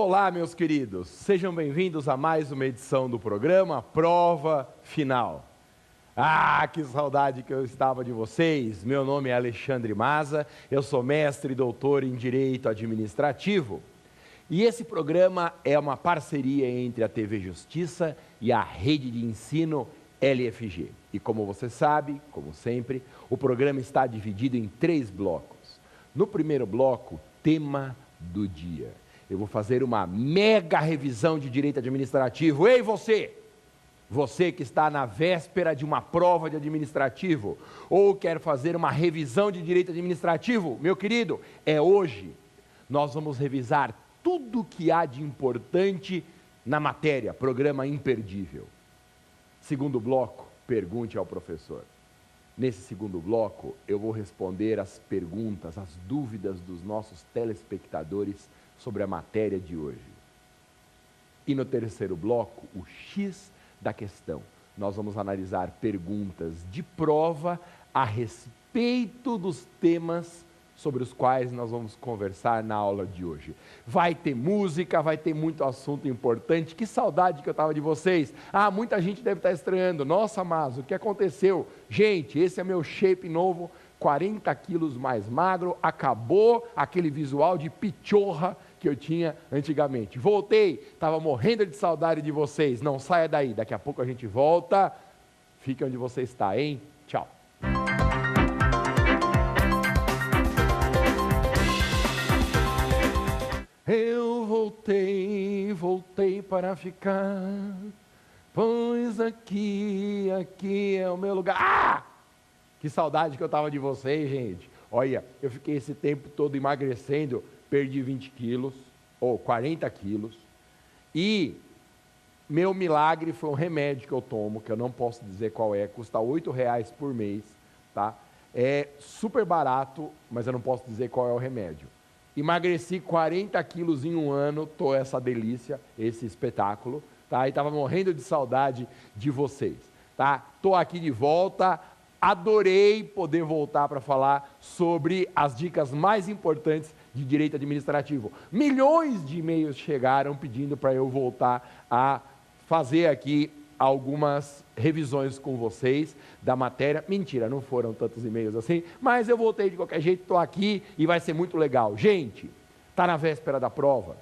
Olá, meus queridos, sejam bem-vindos a mais uma edição do programa Prova Final. Ah, que saudade que eu estava de vocês! Meu nome é Alexandre Maza, eu sou mestre e doutor em Direito Administrativo. E esse programa é uma parceria entre a TV Justiça e a Rede de Ensino LFG. E como você sabe, como sempre, o programa está dividido em 3 blocos. No primeiro bloco, tema do dia. Eu vou fazer uma mega revisão de direito administrativo. Ei, você! Você que está na véspera de uma prova de administrativo ou quer fazer uma revisão de direito administrativo, meu querido, é hoje. Nós vamos revisar tudo que há de importante na matéria, programa imperdível. Segundo bloco, pergunte ao professor. Nesse segundo bloco, eu vou responder as perguntas, as dúvidas dos nossos telespectadores sobre a matéria de hoje. E no terceiro bloco, o X da questão. Nós vamos analisar perguntas de prova a respeito dos temas sobre os quais nós vamos conversar na aula de hoje. Vai ter música, vai ter muito assunto importante. Que saudade que eu estava de vocês. Ah, muita gente deve estar estranhando. Nossa, mas o que aconteceu? Gente, esse é meu shape novo, 40 quilos mais magro, acabou aquele visual de pichorra que eu tinha antigamente. Voltei, estava morrendo de saudade de vocês. Não saia daí, daqui a pouco a gente volta. Fique onde você está, hein? Tchau. Eu voltei para ficar, pois aqui é o meu lugar. Ah! Que saudade que eu estava de vocês, gente. Olha, eu fiquei esse tempo todo emagrecendo, perdi 20 quilos, ou 40 quilos, e meu milagre foi um remédio que eu tomo, que eu não posso dizer qual é, custa R$8 por mês, tá? É super barato, mas eu não posso dizer qual é o remédio. Emagreci 40 quilos em um ano, tô essa delícia, esse espetáculo, tá? E estava morrendo de saudade de vocês, tá? Tô aqui de volta, adorei poder voltar para falar sobre as dicas mais importantes de direito administrativo. Milhões de e-mails chegaram pedindo para eu voltar a fazer aqui algumas revisões com vocês da matéria. Mentira, não foram tantos e-mails assim, mas eu voltei de qualquer jeito, estou aqui e vai ser muito legal. Gente, está na véspera da prova,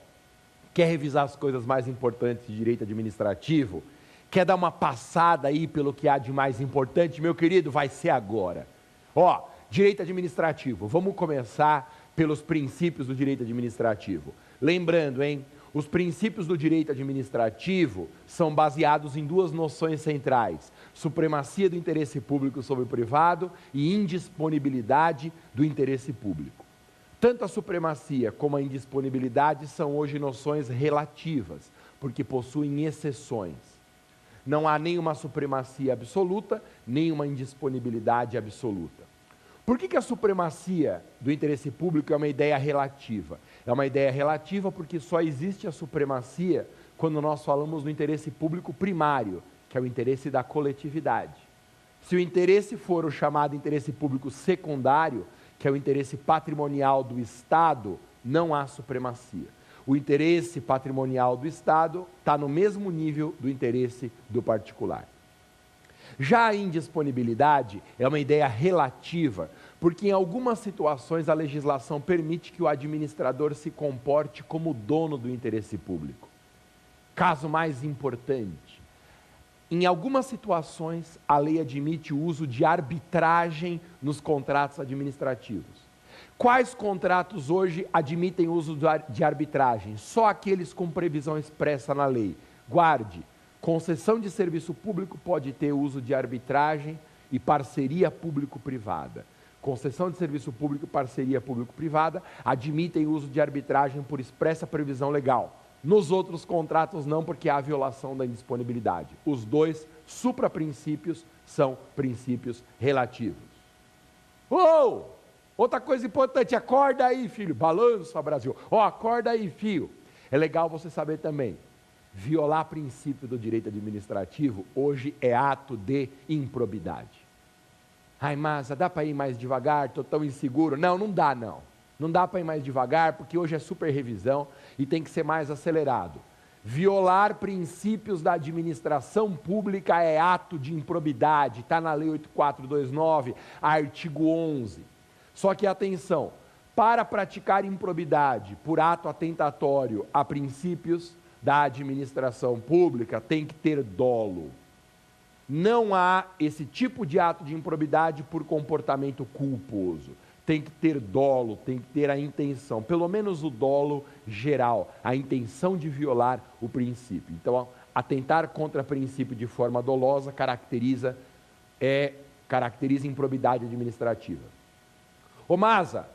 quer revisar as coisas mais importantes de direito administrativo, quer dar uma passada aí pelo que há de mais importante, meu querido, vai ser agora. Ó, direito administrativo, vamos começar pelos princípios do direito administrativo. Lembrando, hein? Os princípios do direito administrativo são baseados em 2 noções centrais: supremacia do interesse público sobre o privado e indisponibilidade do interesse público. Tanto a supremacia como a indisponibilidade são hoje noções relativas, porque possuem exceções. Não há nenhuma supremacia absoluta, nem uma indisponibilidade absoluta. Por que a supremacia do interesse público é uma ideia relativa? É uma ideia relativa porque só existe a supremacia quando nós falamos do interesse público primário, que é o interesse da coletividade. Se o interesse for o chamado interesse público secundário, que é o interesse patrimonial do Estado, não há supremacia. O interesse patrimonial do Estado está no mesmo nível do interesse do particular. Já a indisponibilidade é uma ideia relativa, porque em algumas situações a legislação permite que o administrador se comporte como dono do interesse público. Caso mais importante, em algumas situações a lei admite o uso de arbitragem nos contratos administrativos. Quais contratos hoje admitem o uso de arbitragem? Só aqueles com previsão expressa na lei. Guarde, concessão de serviço público pode ter uso de arbitragem e parceria público-privada. Concessão de serviço público e parceria público-privada admitem o uso de arbitragem por expressa previsão legal. Nos outros contratos não, porque há violação da indisponibilidade. Os 2 supraprincípios são princípios relativos. Outra coisa importante, acorda aí, filho, balança, Brasil. Acorda aí, filho. É legal você saber também, violar princípio do direito administrativo hoje é ato de improbidade. Ai, Maza, dá para ir mais devagar, estou tão inseguro. Não, não dá não. Não dá para ir mais devagar, porque hoje é super revisão e tem que ser mais acelerado. Violar princípios da administração pública é ato de improbidade, está na Lei 8429, artigo 11. Só que atenção, para praticar improbidade por ato atentatório a princípios da administração pública, tem que ter dolo. Não há esse tipo de ato de improbidade por comportamento culposo. Tem que ter dolo, tem que ter a intenção, pelo menos o dolo geral, a intenção de violar o princípio. Então, atentar contra o princípio de forma dolosa caracteriza improbidade administrativa. Ô Maza,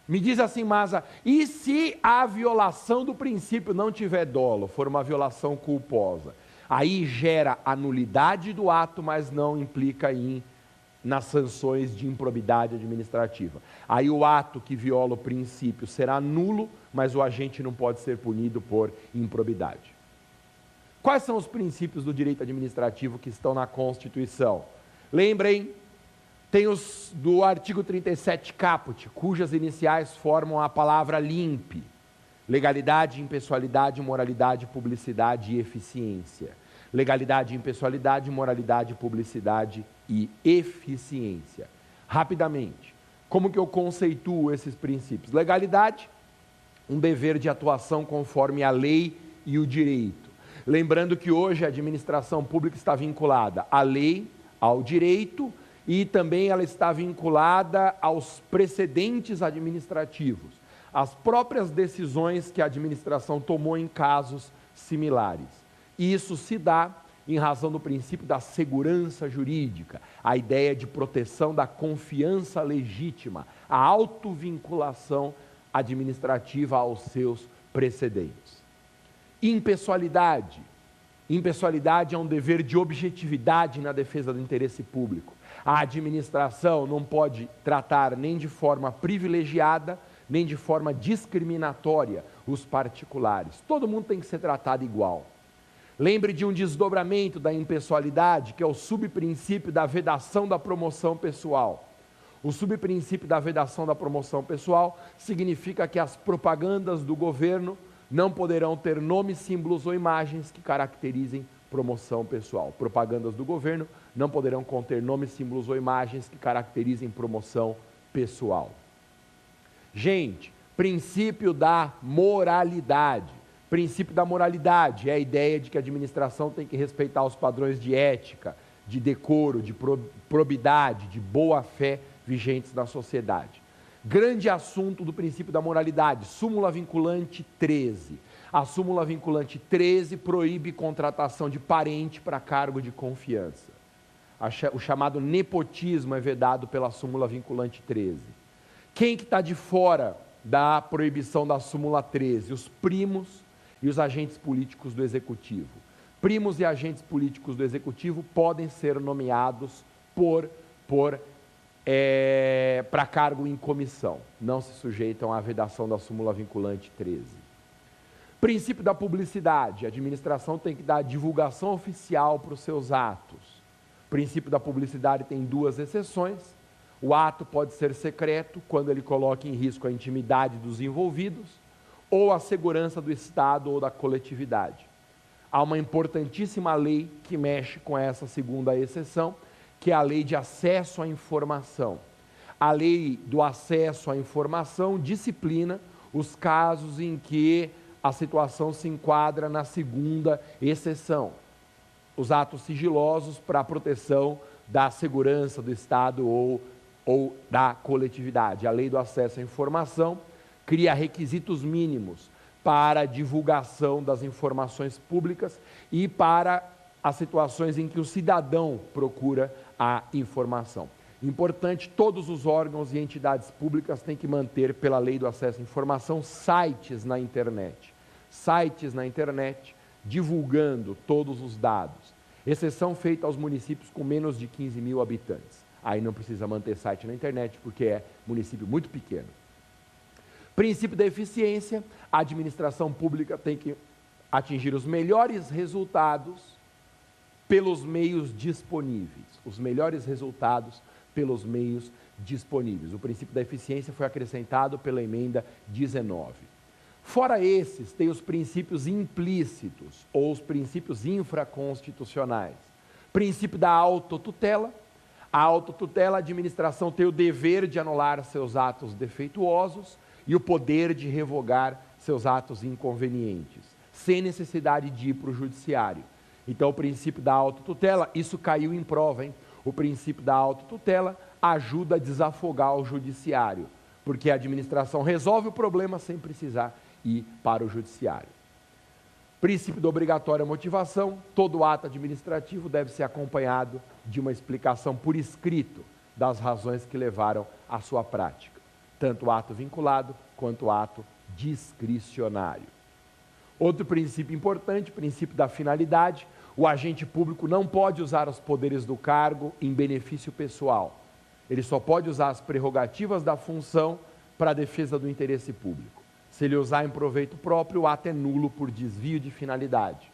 me diz assim, Maza, e se a violação do princípio não tiver dolo, for uma violação culposa? Aí gera a nulidade do ato, mas não implica nas sanções de improbidade administrativa. Aí o ato que viola o princípio será nulo, mas o agente não pode ser punido por improbidade. Quais são os princípios do direito administrativo que estão na Constituição? Lembrem, tem os do artigo 37 caput, cujas iniciais formam a palavra LIMP: legalidade, impessoalidade, moralidade, publicidade e eficiência. Legalidade, impessoalidade, moralidade, publicidade e eficiência. Rapidamente, como que eu conceituo esses princípios? Legalidade, um dever de atuação conforme a lei e o direito. Lembrando que hoje a administração pública está vinculada à lei, ao direito, e também ela está vinculada aos precedentes administrativos, às próprias decisões que a administração tomou em casos similares. E isso se dá em razão do princípio da segurança jurídica, a ideia de proteção da confiança legítima, a autovinculação administrativa aos seus precedentes. Impessoalidade. Impessoalidade é um dever de objetividade na defesa do interesse público. A administração não pode tratar nem de forma privilegiada, nem de forma discriminatória os particulares. Todo mundo tem que ser tratado igual. Lembre de um desdobramento da impessoalidade, que é o subprincípio da vedação da promoção pessoal. O subprincípio da vedação da promoção pessoal significa que as propagandas do governo não poderão ter nomes, símbolos ou imagens que caracterizem promoção pessoal. Propagandas do governo não poderão conter nomes, símbolos ou imagens que caracterizem promoção pessoal. Gente, princípio da moralidade. Princípio da moralidade é a ideia de que a administração tem que respeitar os padrões de ética, de decoro, de probidade, de boa-fé vigentes na sociedade. Grande assunto do princípio da moralidade, súmula vinculante 13. A súmula vinculante 13 proíbe contratação de parente para cargo de confiança. O chamado nepotismo é vedado pela súmula vinculante 13. Quem que está de fora da proibição da súmula 13? Os primos e os agentes políticos do Executivo. Primos e agentes políticos do Executivo podem ser nomeados para cargo em comissão, não se sujeitam à vedação da súmula vinculante 13. Princípio da publicidade, a administração tem que dar divulgação oficial para os seus atos. O princípio da publicidade tem duas exceções: o ato pode ser secreto, quando ele coloca em risco a intimidade dos envolvidos, ou a segurança do Estado ou da coletividade. Há uma importantíssima lei que mexe com essa segunda exceção, que é a Lei de Acesso à Informação. A Lei do Acesso à Informação disciplina os casos em que a situação se enquadra na segunda exceção: os atos sigilosos para a proteção da segurança do Estado ou da coletividade. A Lei do Acesso à Informação cria requisitos mínimos para a divulgação das informações públicas e para as situações em que o cidadão procura a informação. Importante, todos os órgãos e entidades públicas têm que manter, pela Lei do Acesso à Informação, sites na internet divulgando todos os dados, exceção feita aos municípios com menos de 15 mil habitantes. Aí não precisa manter site na internet, porque é município muito pequeno. Princípio da eficiência, a administração pública tem que atingir os melhores resultados pelos meios disponíveis. Os melhores resultados pelos meios disponíveis. O princípio da eficiência foi acrescentado pela emenda 19. Fora esses, tem os princípios implícitos, ou os princípios infraconstitucionais. Princípio da autotutela. A autotutela, a administração tem o dever de anular seus atos defeituosos e o poder de revogar seus atos inconvenientes, sem necessidade de ir para o judiciário. Então, o princípio da autotutela, isso caiu em prova, hein? O princípio da autotutela ajuda a desafogar o judiciário, porque a administração resolve o problema sem precisar ir para o judiciário. Princípio da obrigatória motivação, todo ato administrativo deve ser acompanhado de uma explicação por escrito das razões que levaram à sua prática, tanto o ato vinculado quanto o ato discricionário. Outro princípio importante, princípio da finalidade, o agente público não pode usar os poderes do cargo em benefício pessoal. Ele só pode usar as prerrogativas da função para a defesa do interesse público. Se ele usar em proveito próprio, o ato é nulo por desvio de finalidade.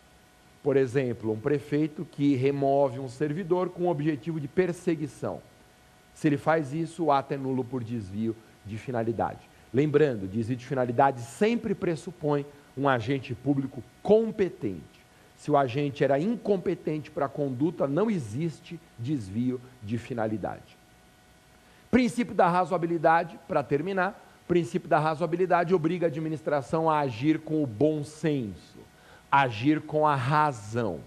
Por exemplo, um prefeito que remove um servidor com o objetivo de perseguição. Se ele faz isso, o ato é nulo por desvio de finalidade. Lembrando, desvio de finalidade sempre pressupõe um agente público competente. Se o agente era incompetente para a conduta, não existe desvio de finalidade. Princípio da razoabilidade, para terminar, o princípio da razoabilidade obriga a administração a agir com o bom senso, agir com a razão.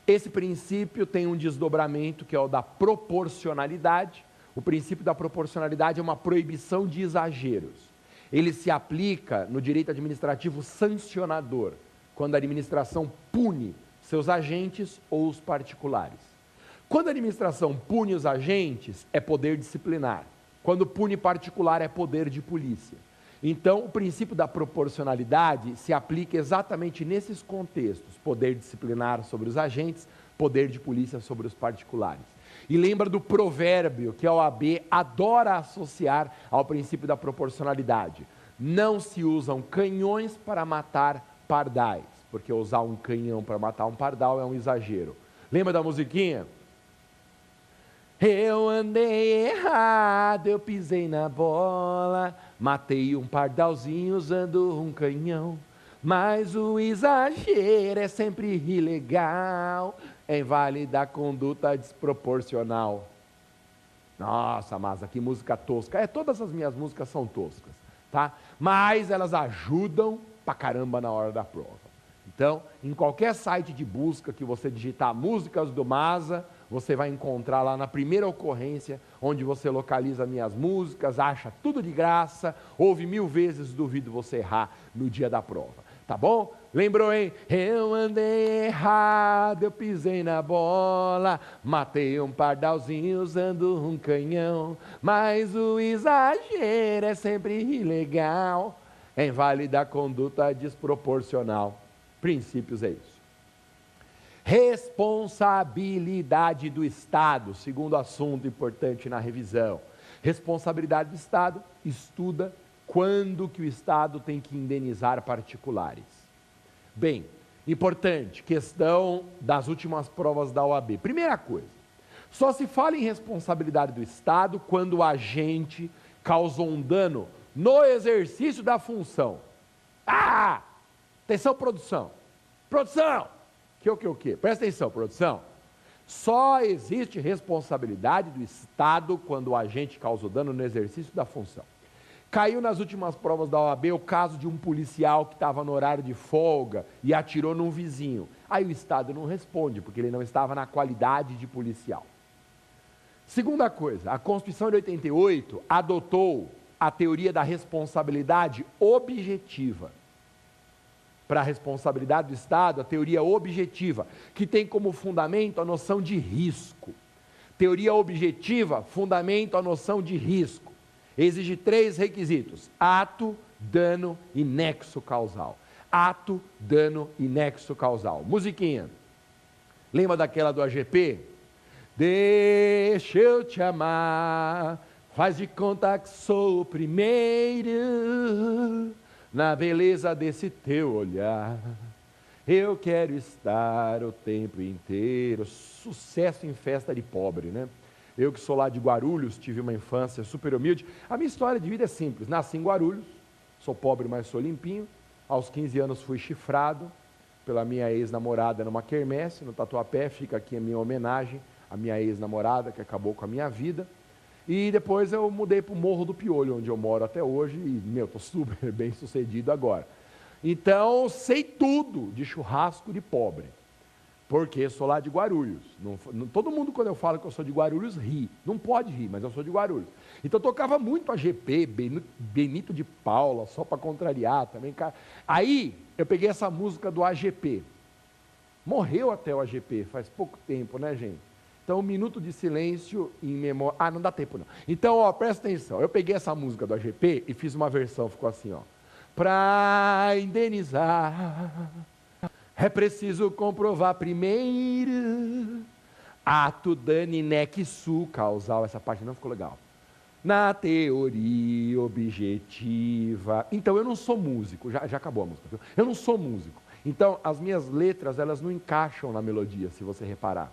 Esse princípio tem um desdobramento que é o da proporcionalidade. O princípio da proporcionalidade é uma proibição de exageros. Ele se aplica no direito administrativo sancionador, quando a administração pune seus agentes ou os particulares. Quando a administração pune os agentes, é poder disciplinar. Quando pune particular, é poder de polícia. Então, o princípio da proporcionalidade se aplica exatamente nesses contextos: poder disciplinar sobre os agentes, poder de polícia sobre os particulares. E lembra do provérbio que a OAB adora associar ao princípio da proporcionalidade: não se usam canhões para matar pardais, porque usar um canhão para matar um pardal é um exagero. Lembra da musiquinha? Eu andei errado, eu pisei na bola, matei um pardalzinho usando um canhão, mas o exagero é sempre ilegal, é inválida a conduta desproporcional. Nossa, Masa, que música tosca. Todas as minhas músicas são toscas, tá? Mas elas ajudam pra caramba na hora da prova. Então, em qualquer site de busca que você digitar músicas do Masa, você vai encontrar lá na primeira ocorrência, onde você localiza minhas músicas, acha tudo de graça, ouve 1000 vezes, duvido você errar no dia da prova. Tá bom? Lembrou, hein? Eu andei errado, eu pisei na bola, matei um pardalzinho usando um canhão, mas o exagero é sempre ilegal, é inválida a conduta desproporcional. Princípios é isso. Responsabilidade do Estado, segundo assunto importante na revisão. Responsabilidade do Estado estuda quando que o Estado tem que indenizar particulares. Bem, importante, questão das últimas provas da OAB. Primeira coisa, só se fala em responsabilidade do Estado quando o agente causou um dano no exercício da função. Atenção, produção. Produção! O quê? Presta atenção, produção. Só existe responsabilidade do Estado quando o agente causou dano no exercício da função. Caiu nas últimas provas da OAB o caso de um policial que estava no horário de folga e atirou num vizinho. Aí o Estado não responde, porque ele não estava na qualidade de policial. Segunda coisa, a Constituição de 88 adotou a teoria da responsabilidade objetiva. Para a responsabilidade do Estado, a teoria objetiva, que tem como fundamento a noção de risco. Teoria objetiva, fundamento a noção de risco. Exige 3 requisitos: ato, dano e nexo causal. Ato, dano e nexo causal. Musiquinha. Lembra daquela do AGP? Deixa eu te amar, faz de conta que sou o primeiro, na beleza desse teu olhar, eu quero estar o tempo inteiro. Sucesso em festa de pobre, né? Eu que sou lá de Guarulhos, tive uma infância super humilde. A minha história de vida é simples. Nasci em Guarulhos, sou pobre, mas sou limpinho. Aos 15 anos fui chifrado pela minha ex-namorada numa quermesse, no Tatuapé. Fica aqui a minha homenagem à minha ex-namorada, que acabou com a minha vida. E depois eu mudei para o Morro do Piolho, onde eu moro até hoje. E, estou super bem sucedido agora. Então, sei tudo de churrasco de pobre. Porque sou lá de Guarulhos. Todo mundo, quando eu falo que eu sou de Guarulhos, ri. Não pode rir, mas eu sou de Guarulhos. Então, eu tocava muito a GP, Benito de Paula, só para contrariar também. Aí, eu peguei essa música do AGP. Morreu até o AGP, faz pouco tempo, né, gente? Então, um minuto de silêncio em memória... Ah, não dá tempo, não. Então, presta atenção. Eu peguei essa música do AGP e fiz uma versão, ficou assim, ó. Pra indenizar... É preciso comprovar primeiro ato dani nec su causal. Essa parte não ficou legal. Na teoria objetiva. Então, eu não sou músico. Já acabou a música. Viu? Eu não sou músico. Então, as minhas letras, elas não encaixam na melodia, se você reparar.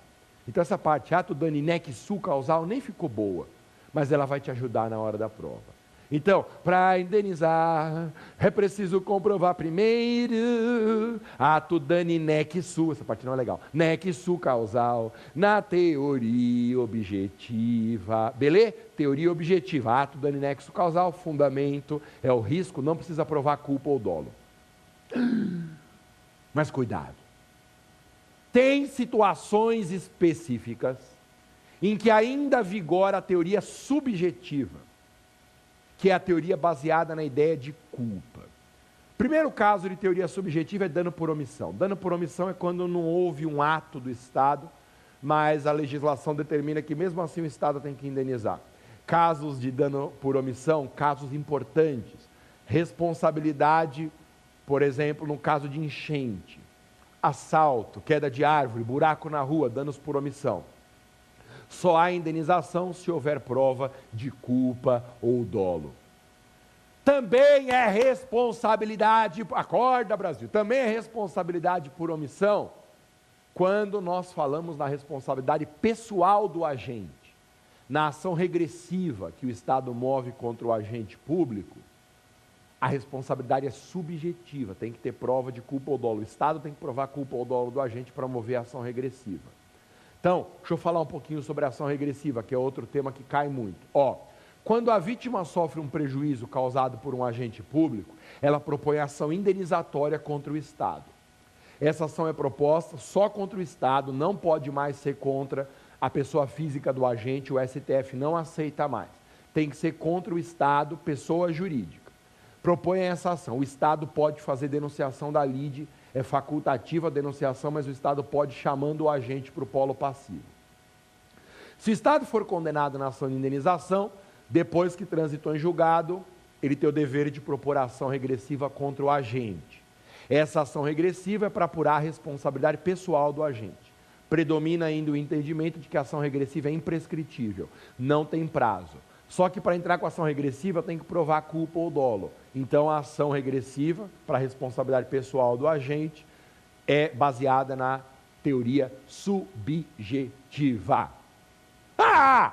Então, essa parte, ato dani nec su causal, nem ficou boa. Mas ela vai te ajudar na hora da prova. Então, para indenizar, é preciso comprovar primeiro ato dani nec su, essa parte não é legal, nec su causal, na teoria objetiva, beleza? Teoria objetiva, ato dani nec su causal, fundamento, é o risco, não precisa provar culpa ou dolo. Mas cuidado, tem situações específicas em que ainda vigora a teoria subjetiva, que é a teoria baseada na ideia de culpa. Primeiro caso de teoria subjetiva é dano por omissão. Dano por omissão é quando não houve um ato do Estado, mas a legislação determina que mesmo assim o Estado tem que indenizar. Casos de dano por omissão, casos importantes. Responsabilidade, por exemplo, no caso de enchente. Assalto, queda de árvore, buraco na rua, danos por omissão. Só há indenização se houver prova de culpa ou dolo. Também é responsabilidade, acorda Brasil, também é responsabilidade por omissão, quando nós falamos na responsabilidade pessoal do agente. Na ação regressiva que o Estado move contra o agente público, a responsabilidade é subjetiva, tem que ter prova de culpa ou dolo. O Estado tem que provar culpa ou dolo do agente para mover a ação regressiva. Então, deixa eu falar um pouquinho sobre a ação regressiva, que é outro tema que cai muito. Quando a vítima sofre um prejuízo causado por um agente público, ela propõe ação indenizatória contra o Estado. Essa ação é proposta só contra o Estado, não pode mais ser contra a pessoa física do agente, o STF não aceita mais. Tem que ser contra o Estado, pessoa jurídica. Propõe essa ação. O Estado pode fazer denunciação da lide, é facultativa a denunciação, mas o Estado pode chamando o agente para o polo passivo. Se o Estado for condenado na ação de indenização, depois que transitou em julgado, ele tem o dever de propor ação regressiva contra o agente. Essa ação regressiva é para apurar a responsabilidade pessoal do agente. Predomina ainda o entendimento de que a ação regressiva é imprescritível, não tem prazo. Só que para entrar com a ação regressiva tem que provar culpa ou dolo. Então a ação regressiva, para a responsabilidade pessoal do agente, é baseada na teoria subjetiva.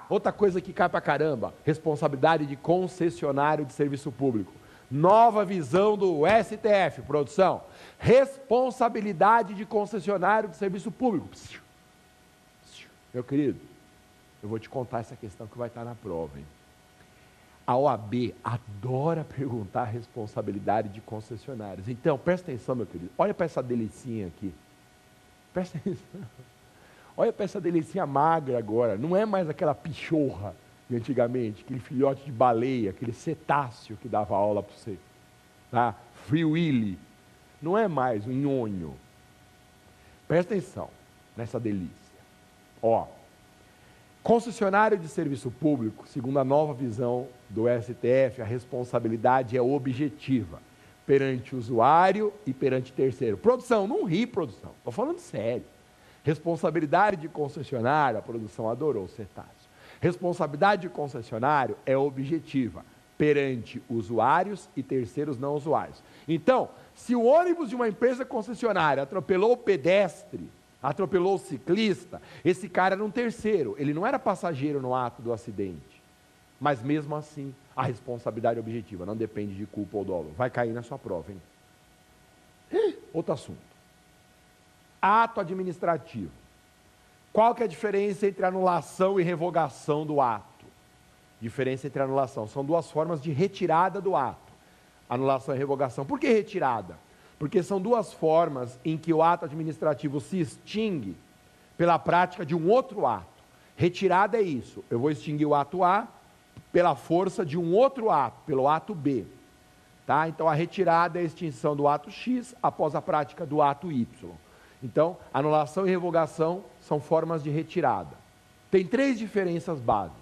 Outra coisa que cai pra caramba, responsabilidade de concessionário de serviço público. Nova visão do STF, produção. Responsabilidade de concessionário de serviço público. Meu querido, eu vou te contar essa questão que vai estar na prova, hein? A OAB adora perguntar a responsabilidade de concessionários. Então, presta atenção, meu querido. Olha para essa delicinha aqui. Presta atenção. Olha para essa delicinha magra agora. Não é mais aquela pichorra de antigamente, aquele filhote de baleia, aquele cetáceo que dava aula para você. Tá? Free Willy. Não é mais um nhonho. Presta atenção nessa delícia. Concessionário de serviço público, segundo a nova visão do STF, a responsabilidade é objetiva, perante o usuário e perante terceiro. Produção, não ri, produção, estou falando sério. Responsabilidade de concessionário, a produção adorou o cetáceo. Responsabilidade de concessionário é objetiva, perante usuários e terceiros não usuários. Então, se o ônibus de uma empresa concessionária atropelou o pedestre, atropelou o ciclista, esse cara era um terceiro, ele não era passageiro no ato do acidente. Mas mesmo assim, a responsabilidade objetiva não depende de culpa ou dolo. Vai cair na sua prova, hein? Outro assunto. Ato administrativo. Qual que é a diferença entre anulação e revogação do ato? Diferença entre anulação. São duas formas de retirada do ato. Anulação e revogação. Por que retirada? Porque são duas formas em que o ato administrativo se extingue pela prática de um outro ato. Retirada é isso. Eu vou extinguir o ato A pela força de um outro ato, pelo ato B. Tá? Então, a retirada é a extinção do ato X após a prática do ato Y. Então, anulação e revogação são formas de retirada. Tem três diferenças básicas.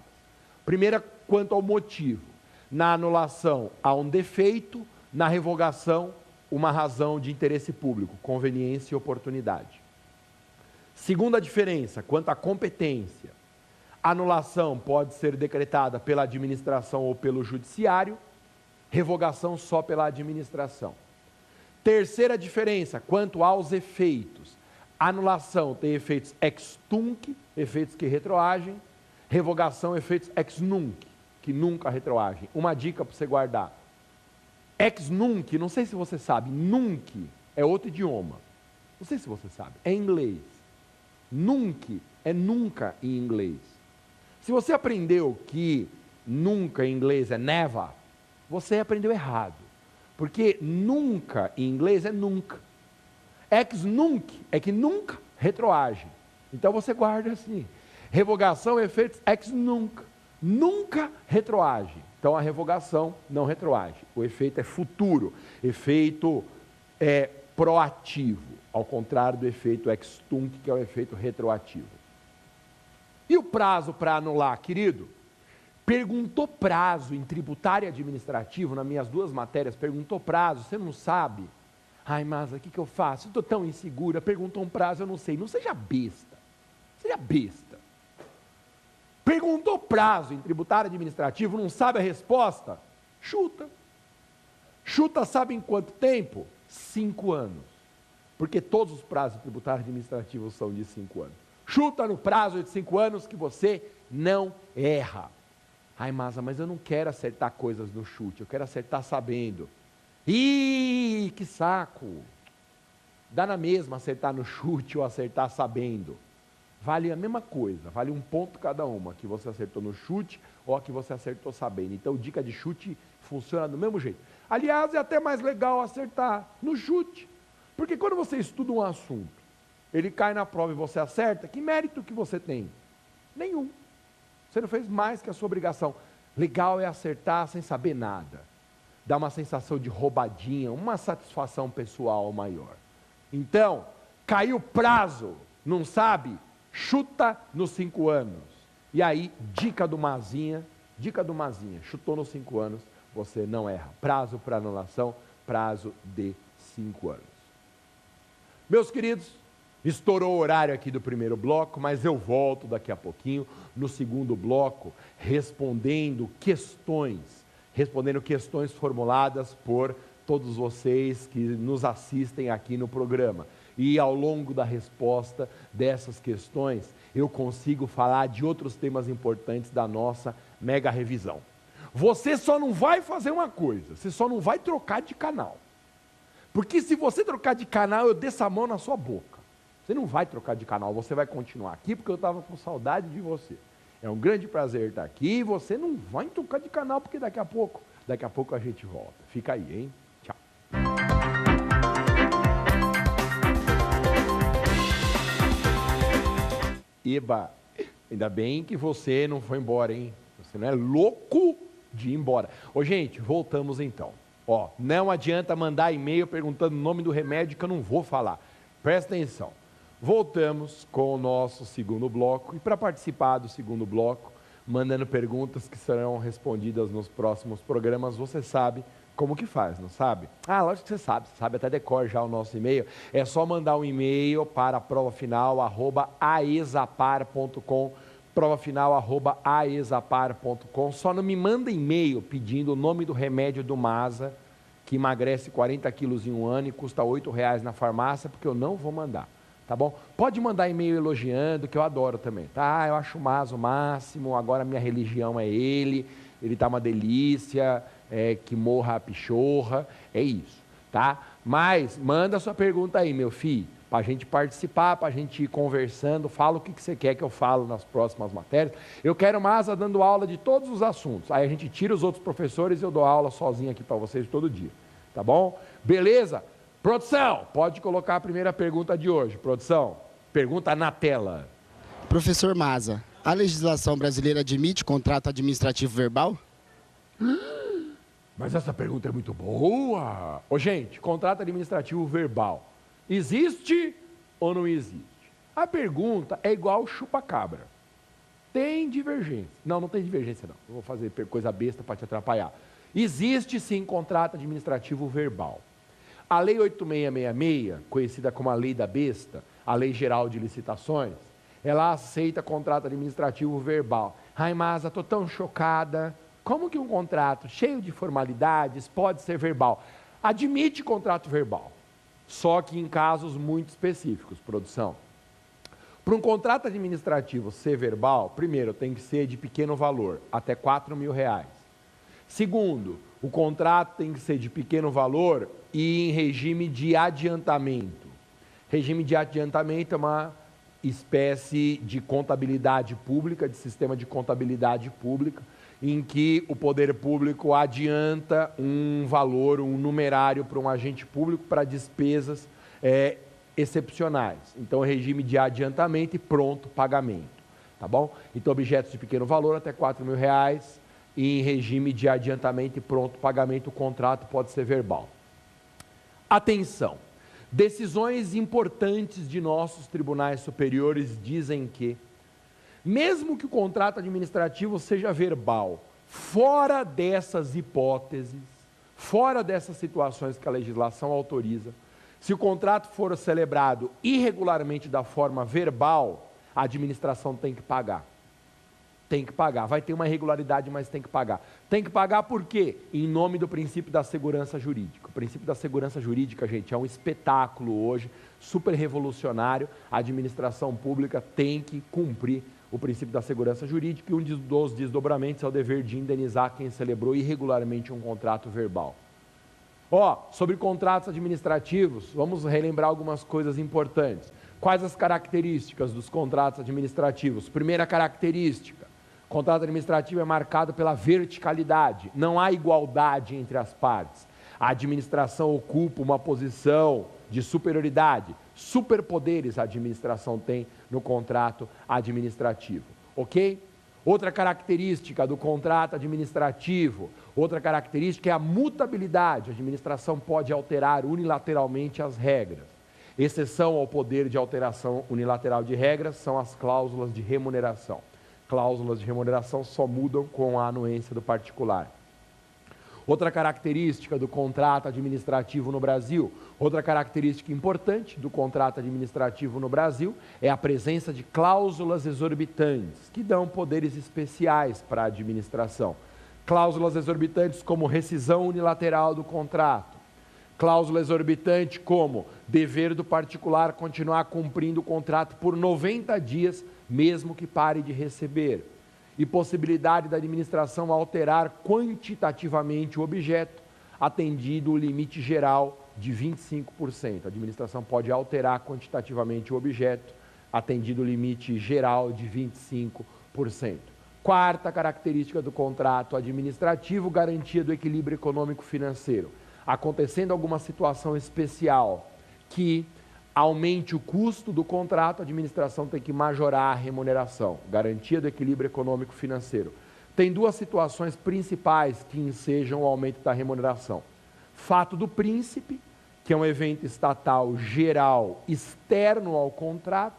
Primeira, quanto ao motivo. Na anulação, há um defeito. Na revogação, uma razão de interesse público, conveniência e oportunidade. Segunda diferença, quanto à competência. Anulação pode ser decretada pela administração ou pelo judiciário, revogação só pela administração. Terceira diferença, quanto aos efeitos. Anulação tem efeitos ex tunc, efeitos que retroagem, revogação, efeitos ex nunc, que nunca retroagem. Uma dica para você guardar. Ex nunc, não sei se você sabe, nunc é outro idioma. Não sei se você sabe, é inglês. Nunc é nunca em inglês. Se você aprendeu que nunca em inglês é never, você aprendeu errado. Porque nunca em inglês é nunca. Ex nunc é que nunca retroage. Então você guarda assim. Revogação, efeitos ex nunc. Nunca retroage. Então a revogação não retroage. O efeito é futuro. Efeito é proativo. Ao contrário do efeito ex tunc, que é o efeito retroativo. E o prazo para anular, querido? Perguntou prazo em tributário e administrativo, nas minhas duas matérias, perguntou prazo, você não sabe? Ai, mas o que eu faço? Estou tão insegura, perguntou um prazo, eu não sei. Não seja besta. Seja besta. Perguntou prazo em tributário e administrativo, não sabe a resposta? Chuta. Chuta sabe em quanto tempo? 5 anos. Porque todos os prazos tributários e administrativos são de 5 anos. Chuta no prazo de 5 anos que você não erra. Ai, Masa, mas eu não quero acertar coisas no chute, eu quero acertar sabendo. Ih, que saco! Dá na mesma acertar no chute ou acertar sabendo. Vale a mesma coisa, vale 1 ponto cada uma, que você acertou no chute ou a que você acertou sabendo. Então, dica de chute funciona do mesmo jeito. Aliás, é até mais legal acertar no chute, porque quando você estuda um assunto, ele cai na prova e você acerta, que mérito que você tem? Nenhum. Você não fez mais que a sua obrigação. Legal é acertar sem saber nada. Dá uma sensação de roubadinha, uma satisfação pessoal maior. Então, caiu o prazo, não sabe? Chuta nos 5 anos. E aí, dica do Mazinha, chutou nos 5 anos, você não erra. Prazo para anulação, prazo de 5 anos. Meus queridos, estourou o horário aqui do primeiro bloco, mas eu volto daqui a pouquinho, no segundo bloco, respondendo questões formuladas por todos vocês que nos assistem aqui no programa. E ao longo da resposta dessas questões, eu consigo falar de outros temas importantes da nossa mega revisão. Você só não vai fazer uma coisa, você só não vai trocar de canal. Porque se você trocar de canal, eu desço a mão na sua boca. Você não vai trocar de canal, você vai continuar aqui, porque eu estava com saudade de você. É um grande prazer estar aqui, e você não vai trocar de canal, porque daqui a pouco a gente volta. Fica aí, hein? Tchau. Eba, ainda bem que você não foi embora, hein? Você não é louco de ir embora. Ô, gente, voltamos então. Ó, não adianta mandar e-mail perguntando o nome do remédio que eu não vou falar. Presta atenção. Voltamos com o nosso segundo bloco, e para participar do segundo bloco, mandando perguntas que serão respondidas nos próximos programas, você sabe como que faz, não sabe? Ah, lógico que você sabe até decor já o nosso e-mail. É só mandar um e-mail para provafinal@aexapar.com, provafinal@aexapar.com. Só não me manda e-mail pedindo o nome do remédio do Masa, que emagrece 40 quilos em um ano e custa R$ 8 na farmácia, porque eu não vou mandar. tá bom? Pode mandar e-mail elogiando, que eu adoro também, tá? Eu acho o Mas o máximo, agora minha religião é ele tá uma delícia, que morra a pichorra, é isso, tá? Mas manda sua pergunta aí, meu filho, para a gente participar, para a gente ir conversando, fala o que você quer que eu falo nas próximas matérias. Eu quero Masa dando aula de todos os assuntos, aí a gente tira os outros professores e eu dou aula sozinho aqui para vocês todo dia, tá bom? Beleza? Produção, pode colocar a primeira pergunta de hoje, produção. Pergunta na tela. Professor Masa, a legislação brasileira admite contrato administrativo verbal? Mas essa pergunta é muito boa. Ô, gente, contrato administrativo verbal, existe ou não existe? A pergunta é igual chupa-cabra. Tem divergência. Não, não tem divergência não. Eu vou fazer coisa besta para te atrapalhar. Existe sim contrato administrativo verbal. A Lei 8666, conhecida como a Lei da Besta, a Lei Geral de Licitações, ela aceita contrato administrativo verbal. Ai, Masa, estou tão chocada. Como que um contrato cheio de formalidades pode ser verbal? Admite contrato verbal, só que em casos muito específicos, produção. Para um contrato administrativo ser verbal, primeiro, tem que ser de pequeno valor, até R$4.000. Segundo, o contrato tem que ser de pequeno valor e em regime de adiantamento. Regime de adiantamento é uma espécie de contabilidade pública, de sistema de contabilidade pública, em que o poder público adianta um valor, um numerário para um agente público para despesas excepcionais. Então, regime de adiantamento e pronto pagamento, tá bom? Então, objetos de pequeno valor até R$4.000 e em regime de adiantamento e pronto pagamento, o contrato pode ser verbal. Atenção! Decisões importantes de nossos tribunais superiores dizem que, mesmo que o contrato administrativo seja verbal, fora dessas hipóteses, fora dessas situações que a legislação autoriza, se o contrato for celebrado irregularmente da forma verbal, a administração tem que pagar. Tem que pagar. Vai ter uma irregularidade, mas tem que pagar. Tem que pagar por quê? Em nome do princípio da segurança jurídica. O princípio da segurança jurídica, gente, é um espetáculo hoje, super revolucionário. A administração pública tem que cumprir o princípio da segurança jurídica e um dos desdobramentos é o dever de indenizar quem celebrou irregularmente um contrato verbal. Sobre contratos administrativos, vamos relembrar algumas coisas importantes. Quais as características dos contratos administrativos? Primeira característica, o contrato administrativo é marcado pela verticalidade, não há igualdade entre as partes. A administração ocupa uma posição de superioridade, superpoderes a administração tem no contrato administrativo, ok? Outra característica do contrato administrativo, outra característica é a mutabilidade. A administração pode alterar unilateralmente as regras. Exceção ao poder de alteração unilateral de regras são as cláusulas de remuneração. Cláusulas de remuneração só mudam com a anuência do particular. Outra característica do contrato administrativo no Brasil, outra característica importante do contrato administrativo no Brasil é a presença de cláusulas exorbitantes, que dão poderes especiais para a administração. Cláusulas exorbitantes como rescisão unilateral do contrato, cláusula exorbitante como dever do particular continuar cumprindo o contrato por 90 dias, mesmo que pare de receber, e possibilidade da administração alterar quantitativamente o objeto, atendido o limite geral de 25%. A administração pode alterar quantitativamente o objeto, atendido o limite geral de 25%. Quarta característica do contrato administrativo, garantia do equilíbrio econômico-financeiro. Acontecendo alguma situação especial que aumente o custo do contrato, a administração tem que majorar a remuneração, garantia do equilíbrio econômico-financeiro. Tem duas situações principais que ensejam o aumento da remuneração. Fato do príncipe, que é um evento estatal geral externo ao contrato.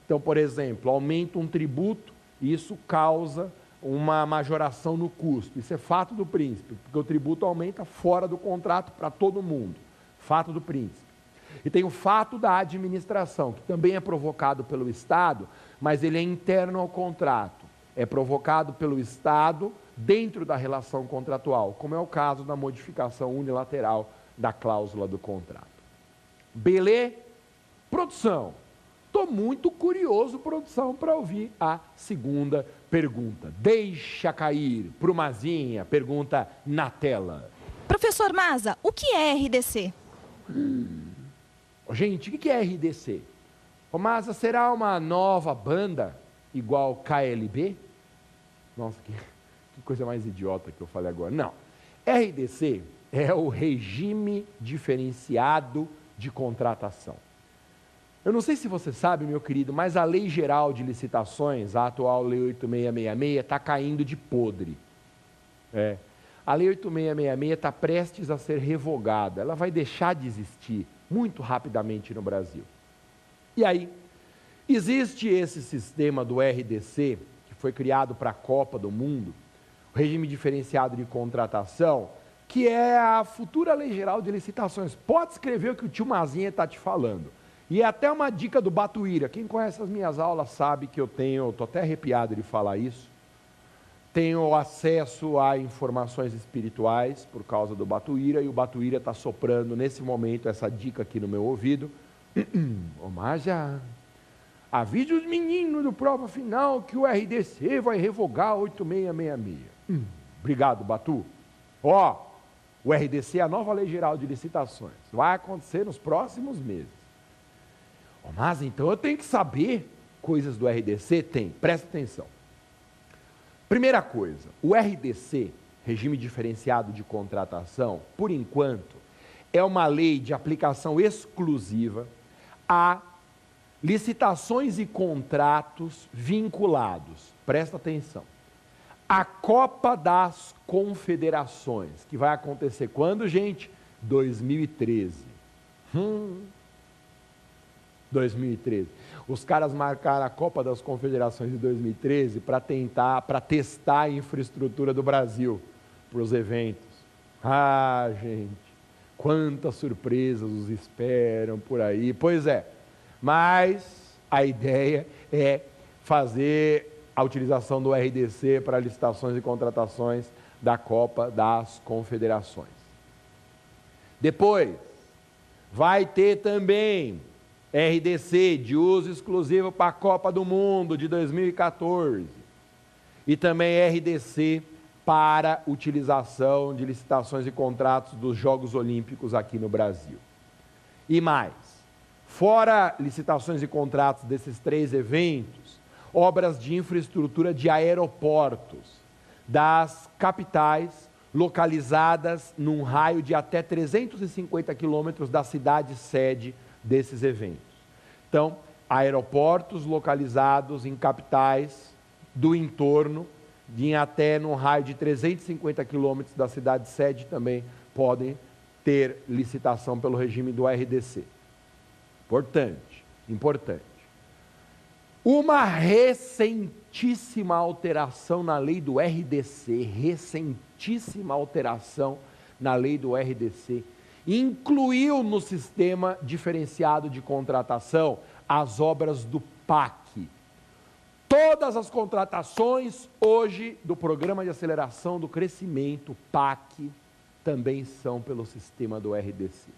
Então, por exemplo, aumenta um tributo, isso causa uma majoração no custo. Isso é fato do príncipe, porque o tributo aumenta fora do contrato para todo mundo. Fato do príncipe. E tem o fato da administração, que também é provocado pelo Estado, mas ele é interno ao contrato. É provocado pelo Estado dentro da relação contratual, como é o caso da modificação unilateral da cláusula do contrato. Beleza? Produção. Estou muito curioso, produção, para ouvir a segunda pergunta. Deixa cair para o Mazinha, pergunta na tela. Professor Maza, o que é RDC? Gente, o que é RDC? Ô Maza, será uma nova banda igual KLB? Nossa, que coisa mais idiota que eu falei agora. Não. RDC é o Regime Diferenciado de Contratação. Eu não sei se você sabe, meu querido, mas a Lei Geral de Licitações, a atual Lei 8666, está caindo de podre. A Lei 8666 está prestes a ser revogada. Ela vai deixar de existir muito rapidamente no Brasil. E aí, existe esse sistema do RDC, que foi criado para a Copa do Mundo, o Regime Diferenciado de Contratação, que é a futura Lei Geral de Licitações. Pode escrever o que o tio Mazinha está te falando. E é até uma dica do Batuíra. Quem conhece as minhas aulas sabe que estou até arrepiado de falar isso. Tenho acesso a informações espirituais por causa do Batuíra, e o Batuíra está soprando nesse momento essa dica aqui no meu ouvido. Ô Márcia, avise os meninos do prova final que o RDC vai revogar 8666. Obrigado, Batu. O RDC é a nova Lei Geral de Licitações. Vai acontecer nos próximos meses. Mas então eu tenho que saber coisas do RDC? Tem, presta atenção. Primeira coisa, o RDC, Regime Diferenciado de Contratação, por enquanto, é uma lei de aplicação exclusiva a licitações e contratos vinculados, presta atenção, a Copa das Confederações, que vai acontecer quando, gente? 2013. 2013. Os caras marcaram a Copa das Confederações de 2013 para testar a infraestrutura do Brasil para os eventos. Gente, quantas surpresas os esperam por aí. Pois é, mas a ideia é fazer a utilização do RDC para licitações e contratações da Copa das Confederações. Depois, vai ter também RDC de uso exclusivo para a Copa do Mundo de 2014 e também RDC para utilização de licitações e contratos dos Jogos Olímpicos aqui no Brasil. E mais, fora licitações e contratos desses 3 eventos, obras de infraestrutura de aeroportos das capitais localizadas num raio de até 350 quilômetros da cidade sede desses eventos. Então, aeroportos localizados em capitais do entorno, em até no raio de 350 quilômetros da cidade sede, também podem ter licitação pelo regime do RDC. Importante. Uma recentíssima alteração na lei do RDC, incluiu no sistema diferenciado de contratação as obras do PAC. Todas as contratações hoje do Programa de Aceleração do Crescimento, PAC, também são pelo sistema do RDC.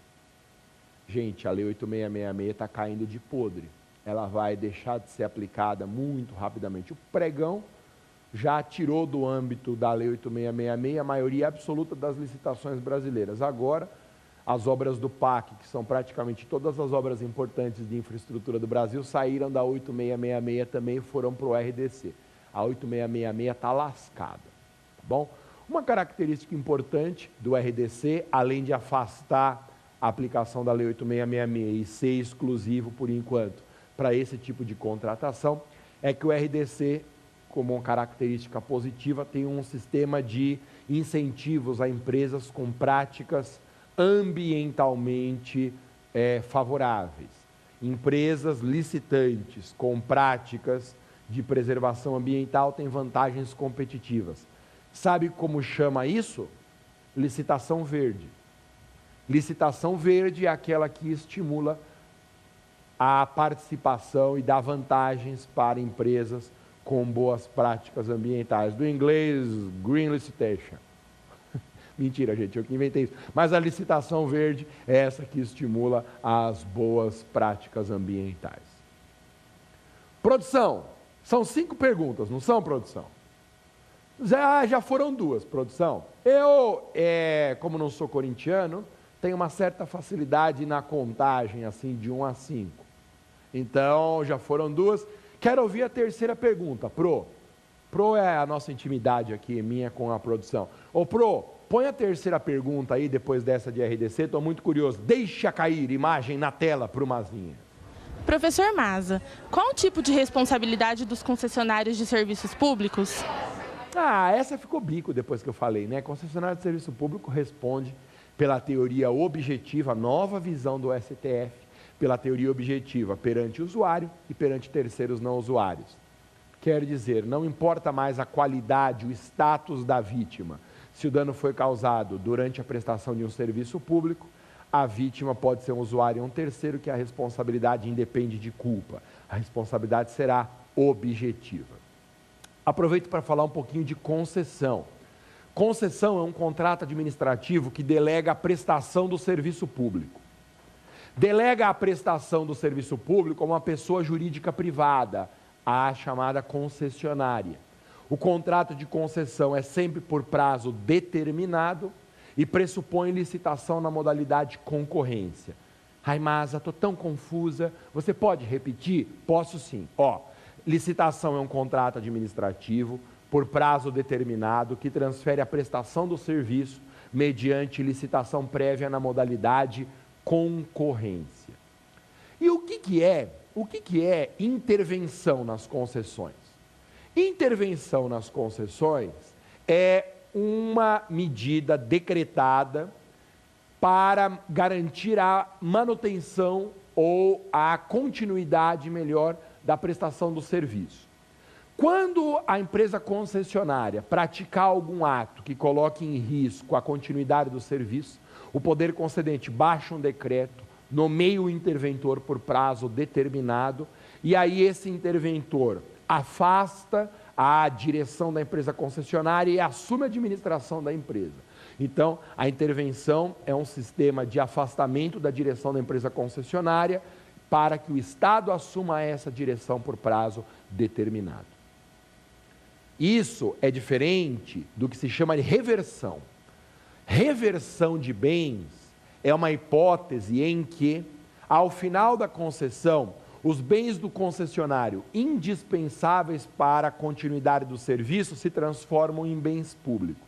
Gente, a Lei 8666 está caindo de podre. Ela vai deixar de ser aplicada muito rapidamente. O pregão já tirou do âmbito da Lei 8666 a maioria absoluta das licitações brasileiras. Agora, as obras do PAC, que são praticamente todas as obras importantes de infraestrutura do Brasil, saíram da 8666 também e foram para o RDC. A 8666 está lascada, tá bom? Uma característica importante do RDC, além de afastar a aplicação da Lei 8666 e ser exclusivo por enquanto para esse tipo de contratação, é que o RDC, como uma característica positiva, tem um sistema de incentivos a empresas com práticas ambientalmente favoráveis. Empresas licitantes com práticas de preservação ambiental têm vantagens competitivas. Sabe como chama isso? Licitação verde. Licitação verde é aquela que estimula a participação e dá vantagens para empresas com boas práticas ambientais. Do inglês, Green Licitation. Mentira, gente, eu que inventei isso. Mas a licitação verde é essa que estimula as boas práticas ambientais. Produção, são 5 perguntas, não são, produção? Já foram 2, produção. Eu, como não sou corintiano, tenho uma certa facilidade na contagem, assim, de 1 a 5. Então, já foram 2. Quero ouvir a terceira pergunta, Pro. Pro é a nossa intimidade aqui, minha com a produção. Ô, Pro, põe a terceira pergunta aí, depois dessa de RDC, estou muito curioso. Deixa cair imagem na tela para o Mazinha. Professor Maza, qual o tipo de responsabilidade dos concessionários de serviços públicos? Essa ficou bico depois que eu falei, né? Concessionário de serviço público responde pela teoria objetiva, nova visão do STF, pela teoria objetiva perante o usuário e perante terceiros não usuários. Quer dizer, não importa mais a qualidade, o status da vítima. Se o dano foi causado durante a prestação de um serviço público, a vítima pode ser um usuário e um terceiro, que a responsabilidade independe de culpa. A responsabilidade será objetiva. Aproveito para falar um pouquinho de concessão. Concessão é um contrato administrativo que delega a prestação do serviço público. Delega a prestação do serviço público a uma pessoa jurídica privada, a chamada concessionária. O contrato de concessão é sempre por prazo determinado e pressupõe licitação na modalidade concorrência. Ai, Maza, estou tão confusa. Você pode repetir? Posso sim. Licitação é um contrato administrativo por prazo determinado que transfere a prestação do serviço mediante licitação prévia na modalidade concorrência. E o que é intervenção nas concessões? Intervenção nas concessões é uma medida decretada para garantir a manutenção ou a continuidade, melhor, da prestação do serviço. Quando a empresa concessionária praticar algum ato que coloque em risco a continuidade do serviço, o poder concedente baixa um decreto, nomeia o interventor por prazo determinado, e aí esse interventor afasta a direção da empresa concessionária e assume a administração da empresa. Então, a intervenção é um sistema de afastamento da direção da empresa concessionária para que o Estado assuma essa direção por prazo determinado. Isso é diferente do que se chama de reversão. Reversão de bens é uma hipótese em que, ao final da concessão, os bens do concessionário indispensáveis para a continuidade do serviço se transformam em bens públicos.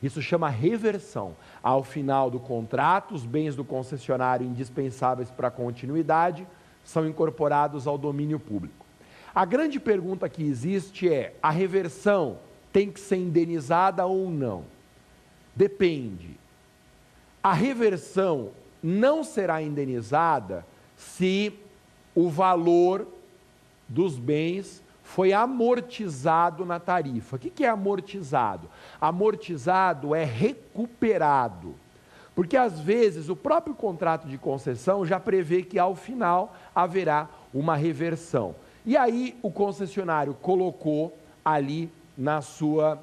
Isso chama reversão. Ao final do contrato, os bens do concessionário indispensáveis para a continuidade são incorporados ao domínio público. A grande pergunta que existe é: a reversão tem que ser indenizada ou não? Depende. A reversão não será indenizada se o valor dos bens foi amortizado na tarifa. O que é amortizado? Amortizado é recuperado. Porque, às vezes, o próprio contrato de concessão já prevê que, ao final, haverá uma reversão. E aí, o concessionário colocou ali na sua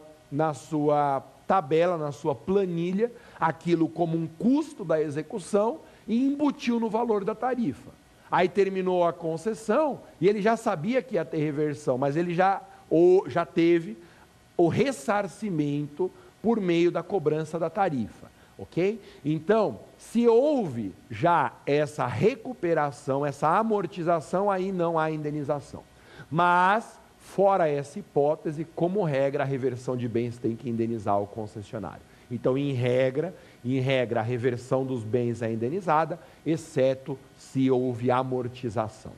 tabela, na sua planilha, aquilo como um custo da execução e embutiu no valor da tarifa. Aí terminou a concessão e ele já sabia que ia ter reversão, mas ele já teve o ressarcimento por meio da cobrança da tarifa, ok? Então, se houve já essa recuperação, essa amortização, aí não há indenização. Mas, fora essa hipótese, como regra, a reversão de bens tem que indenizar o concessionário. Então, em regra, a reversão dos bens é indenizada, exceto se houve amortização.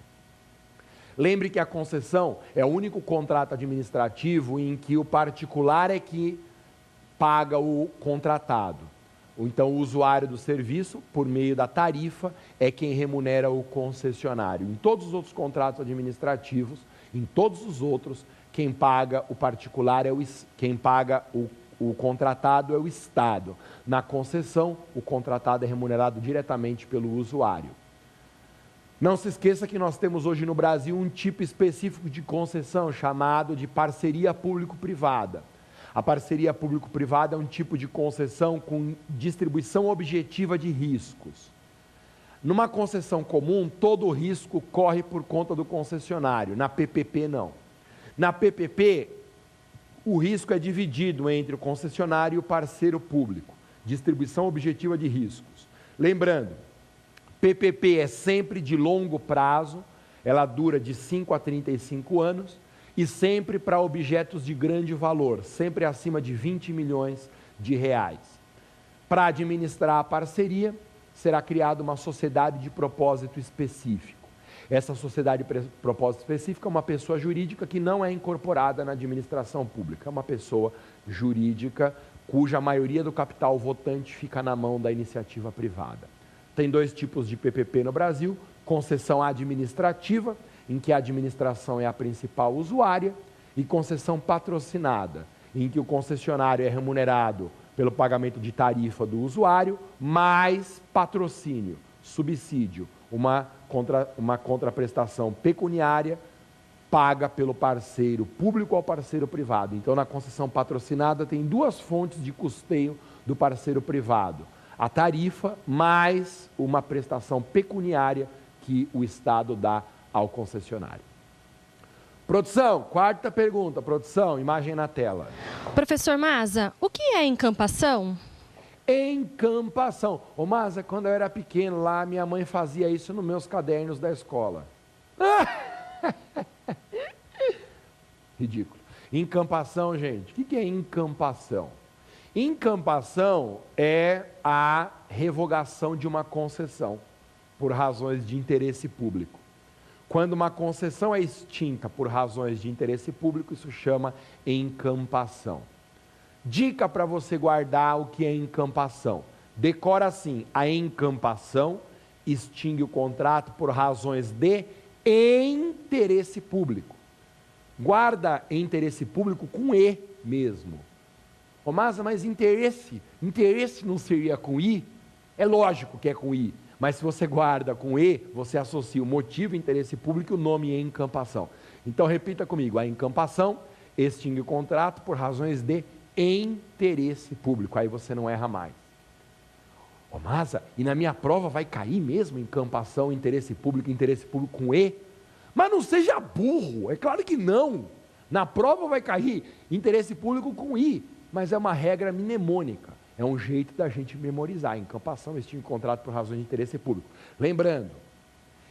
Lembre que a concessão é o único contrato administrativo em que o particular é que paga o contratado. Então, o usuário do serviço, por meio da tarifa, é quem remunera o concessionário. Em todos os outros contratos administrativos, em todos os outros, quem paga o particular quem paga o contratado é o Estado. Na concessão, o contratado é remunerado diretamente pelo usuário. Não se esqueça que nós temos hoje no Brasil um tipo específico de concessão chamado de parceria público-privada. A parceria público-privada é um tipo de concessão com distribuição objetiva de riscos. Numa concessão comum, todo o risco corre por conta do concessionário. Na PPP, não. Na PPP, o risco é dividido entre o concessionário e o parceiro público. Distribuição objetiva de riscos. Lembrando, PPP é sempre de longo prazo, ela dura de 5 a 35 anos e sempre para objetos de grande valor, sempre acima de 20 milhões de reais. Para administrar a parceria, será criada uma sociedade de propósito específico. Essa sociedade de propósito específico é uma pessoa jurídica que não é incorporada na administração pública, é uma pessoa jurídica cuja maioria do capital votante fica na mão da iniciativa privada. Tem 2 tipos de PPP no Brasil: concessão administrativa, em que a administração é a principal usuária, e concessão patrocinada, em que o concessionário é remunerado pelo pagamento de tarifa do usuário, mais patrocínio, subsídio, uma contraprestação pecuniária paga pelo parceiro público ao parceiro privado. Então, na concessão patrocinada, tem 2 fontes de custeio do parceiro privado: a tarifa mais uma prestação pecuniária que o Estado dá ao concessionário. Produção, 4ª pergunta. Produção, imagem na tela. Professor Maza, o que é encampação? Encampação. Ô Maza, quando eu era pequeno lá, minha mãe fazia isso nos meus cadernos da escola. Ridículo. Encampação, gente. O que é encampação? Encampação é a revogação de uma concessão por razões de interesse público. Quando uma concessão é extinta por razões de interesse público, isso chama encampação. Dica para você guardar o que é encampação. Decora assim: a encampação extingue o contrato por razões de interesse público. Guarda interesse público com E mesmo. Ô Maza, mas interesse não seria com I? É lógico que é com I. Mas se você guarda com E, você associa o motivo, interesse público e o nome em encampação. Então repita comigo: a encampação extingue o contrato por razões de interesse público. Aí você não erra mais. Ô Maza, e na minha prova vai cair mesmo encampação, interesse público com E? Mas não seja burro, é claro que não. Na prova vai cair interesse público com I, mas é uma regra mnemônica. É um jeito da gente memorizar. Encampação extingue o contrato por razões de interesse público. Lembrando,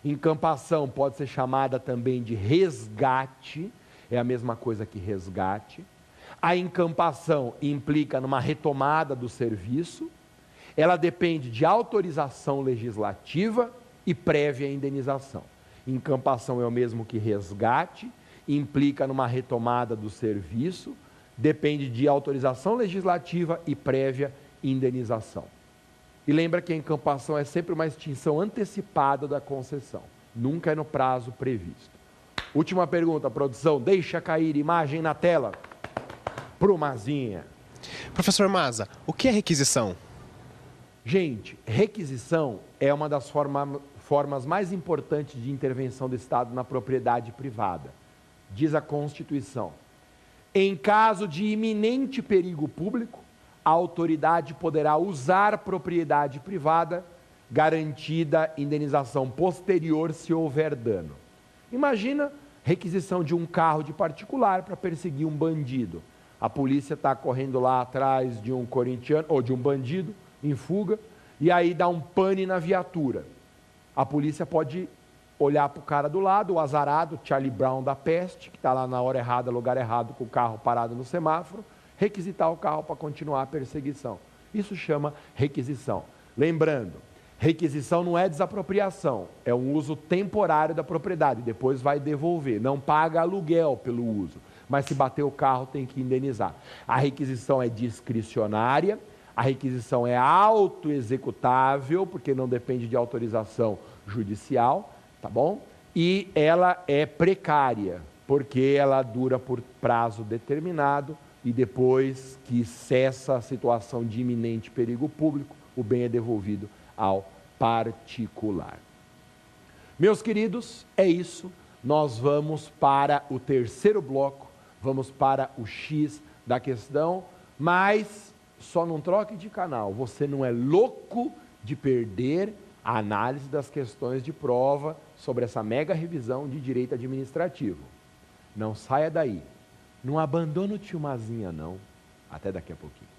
encampação pode ser chamada também de resgate, é a mesma coisa que resgate. A encampação implica numa retomada do serviço, ela depende de autorização legislativa e prévia indenização. Encampação é o mesmo que resgate, implica numa retomada do serviço, depende de autorização legislativa e prévia indenização. E lembra que a encampação é sempre uma extinção antecipada da concessão, nunca é no prazo previsto. Última pergunta, produção, deixa cair imagem na tela. Pro Mazinha. Professor Maza, o que é requisição? Gente, requisição é uma das formas mais importantes de intervenção do Estado na propriedade privada. Diz a Constituição: em caso de iminente perigo público, a autoridade poderá usar propriedade privada, garantida indenização posterior se houver dano. Imagina requisição de um carro de particular para perseguir um bandido. A polícia está correndo lá atrás de um corintiano ou de um bandido em fuga, e aí dá um pane na viatura. A polícia pode olhar para o cara do lado, o azarado, Charlie Brown da peste, que está lá na hora errada, lugar errado, com o carro parado no semáforo, requisitar o carro para continuar a perseguição. Isso chama requisição. Lembrando, requisição não é desapropriação, é um uso temporário da propriedade, depois vai devolver, não paga aluguel pelo uso, mas se bater o carro tem que indenizar. A requisição é discricionária, a requisição é autoexecutável, porque não depende de autorização judicial, tá bom? E ela é precária, porque ela dura por prazo determinado e depois que cessa a situação de iminente perigo público, o bem é devolvido ao particular. Meus queridos, é isso. Nós vamos para o terceiro bloco, vamos para o X da questão, mas só não troque de canal. Você não é louco de perder a análise das questões de prova sobre essa mega revisão de direito administrativo. Não saia daí. Não abandona o tio Mazinha, não. Até daqui a pouquinho.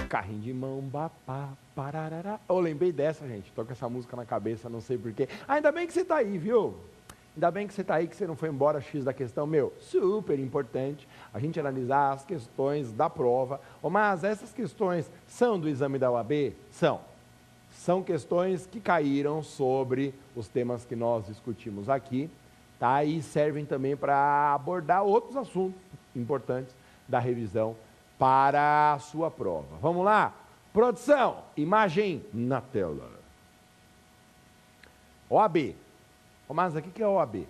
Carrinho de mão, bapá, pararará. Eu lembrei dessa, gente. Tô com essa música na cabeça, não sei porquê. Ainda bem que você tá aí, viu? Ainda bem que você tá aí, que você não foi embora, X da questão. Meu, super importante a gente analisar as questões da prova. Mas essas questões são do exame da OAB? São. São questões que caíram sobre os temas que nós discutimos aqui, tá? E servem também para abordar outros assuntos importantes da revisão para a sua prova. Vamos lá? Produção, imagem na tela. OAB. Mas o que é OAB?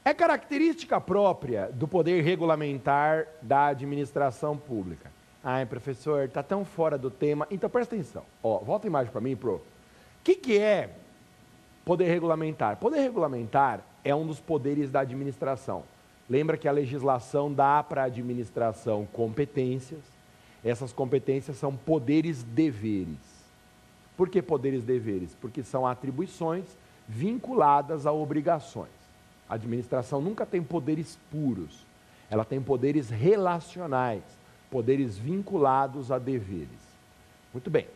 É característica própria do poder regulamentar da administração pública. Ai, professor, está tão fora do tema. Então, presta atenção. Ó, volta a imagem para mim, pro. O que é poder regulamentar? Poder regulamentar é um dos poderes da administração. Lembra que a legislação dá para a administração competências. Essas competências são poderes-deveres. Por que poderes-deveres? Porque são atribuições vinculadas a obrigações. A administração nunca tem poderes puros. Ela tem poderes relacionais, poderes vinculados a deveres. Muito bem.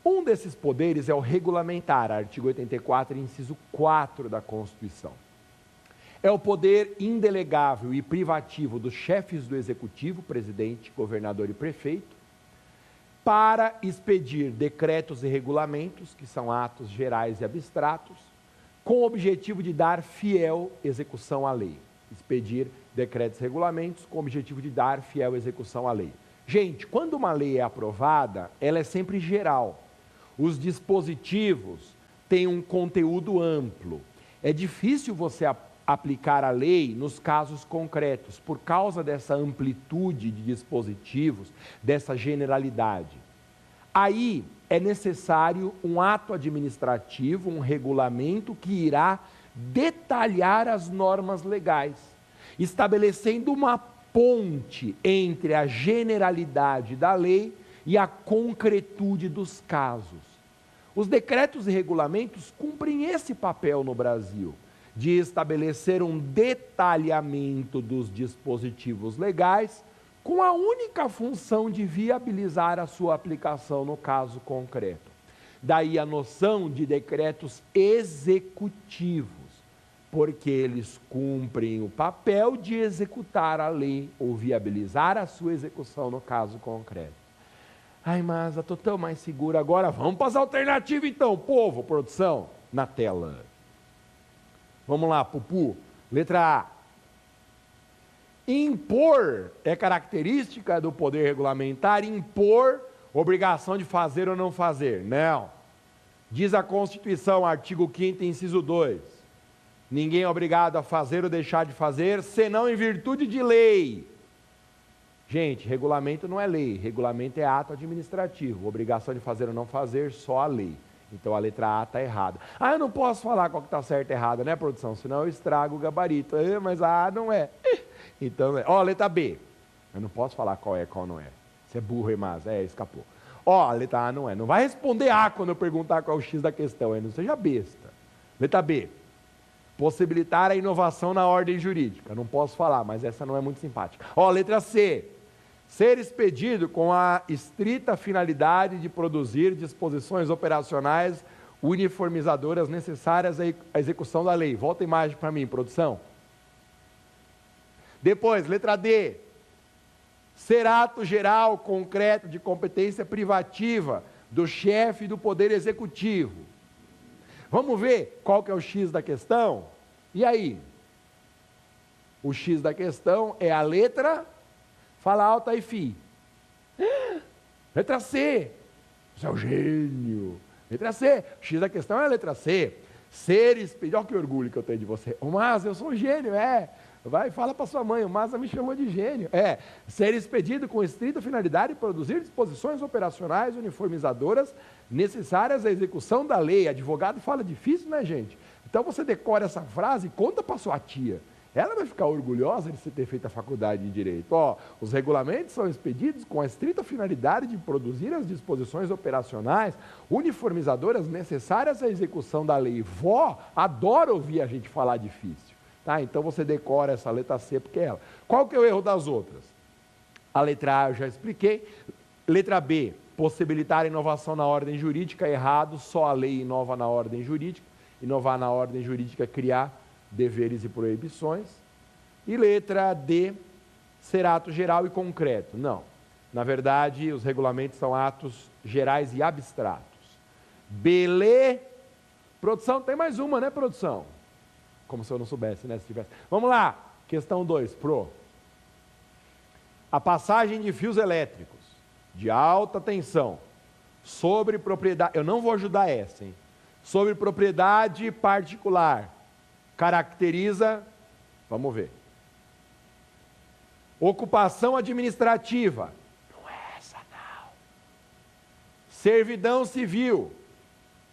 Um desses poderes é o regulamentar, artigo 84, inciso 4 da Constituição. É o poder indelegável e privativo dos chefes do executivo, presidente, governador e prefeito, para expedir decretos e regulamentos, que são atos gerais e abstratos, com o objetivo de dar fiel execução à lei. Expedir decretos e regulamentos com o objetivo de dar fiel execução à lei. Gente, quando uma lei é aprovada, ela é sempre geral. Os dispositivos têm um conteúdo amplo. É difícil você aplicar a lei nos casos concretos, por causa dessa amplitude de dispositivos, dessa generalidade. Aí é necessário um ato administrativo, um regulamento que irá detalhar as normas legais, estabelecendo uma ponte entre a generalidade da lei e a concretude dos casos. Os decretos e regulamentos cumprem esse papel no Brasil, de estabelecer um detalhamento dos dispositivos legais com a única função de viabilizar a sua aplicação no caso concreto. Daí a noção de decretos executivos, porque eles cumprem o papel de executar a lei ou viabilizar a sua execução no caso concreto. Ai, mas eu estou tão mais seguro agora. Vamos para as alternativas então, povo, produção, na tela. Vamos lá, Pupu. Letra A. Impor é característica do poder regulamentar, impor obrigação de fazer ou não fazer. Não. Diz a Constituição, artigo 5º, inciso 2. Ninguém é obrigado a fazer ou deixar de fazer, senão em virtude de lei. Gente, regulamento não é lei, regulamento é ato administrativo. Obrigação de fazer ou não fazer, só a lei. Então a letra A está errada. Ah, eu não posso falar qual que está certo e errada, né, produção? Senão eu estrago o gabarito. Mas a A não é. Então, ó, letra B. Eu não posso falar qual é, qual não é. Você é burro, irmãs. Escapou. Ó, a letra A não é. Não vai responder A quando eu perguntar qual é o X da questão. Não seja besta. Letra B. Possibilitar a inovação na ordem jurídica. Não posso falar, mas essa não é muito simpática. Ó, letra C. Ser expedido com a estrita finalidade de produzir disposições operacionais uniformizadoras necessárias à execução da lei. Volta a imagem para mim, produção. Depois, letra D. Ser ato geral, concreto, de competência privativa do chefe do Poder Executivo. Vamos ver qual que é o X da questão? E aí? O X da questão é a letra... Fala alto aí, fi. Letra C. Você é o gênio. Letra C. O X da questão é a letra C. Ser expedido. Olha que orgulho que eu tenho de você. O Maza, eu sou um gênio, Vai, fala para sua mãe, o Maza me chamou de gênio. Ser expedido com estrita finalidade de produzir disposições operacionais uniformizadoras necessárias à execução da lei. Advogado fala difícil, né, gente? Então você decora essa frase e conta para sua tia. ela vai ficar orgulhosa de você ter feito a faculdade de Direito. Ó, os regulamentos são expedidos com a estrita finalidade de produzir as disposições operacionais uniformizadoras necessárias à execução da lei. Vó, adora ouvir a gente falar difícil. Tá? Então você decora essa letra C porque é ela. Qual que é o erro das outras? A letra A eu já expliquei. Letra B, possibilitar a inovação na ordem jurídica, errado, só a lei inova na ordem jurídica. Inovar na ordem jurídica é criar deveres e proibições. E letra D, ser ato geral e concreto. Não. Na verdade, os regulamentos são atos gerais e abstratos. Belê. Produção, tem mais uma, né, produção? Como se eu não soubesse, né, se tivesse. Vamos lá. Questão 2, pro. A passagem de fios elétricos de alta tensão sobre propriedade... Eu não vou ajudar essa, hein? Sobre propriedade particular. Caracteriza, vamos ver. Ocupação administrativa. Não é essa, não. Servidão civil.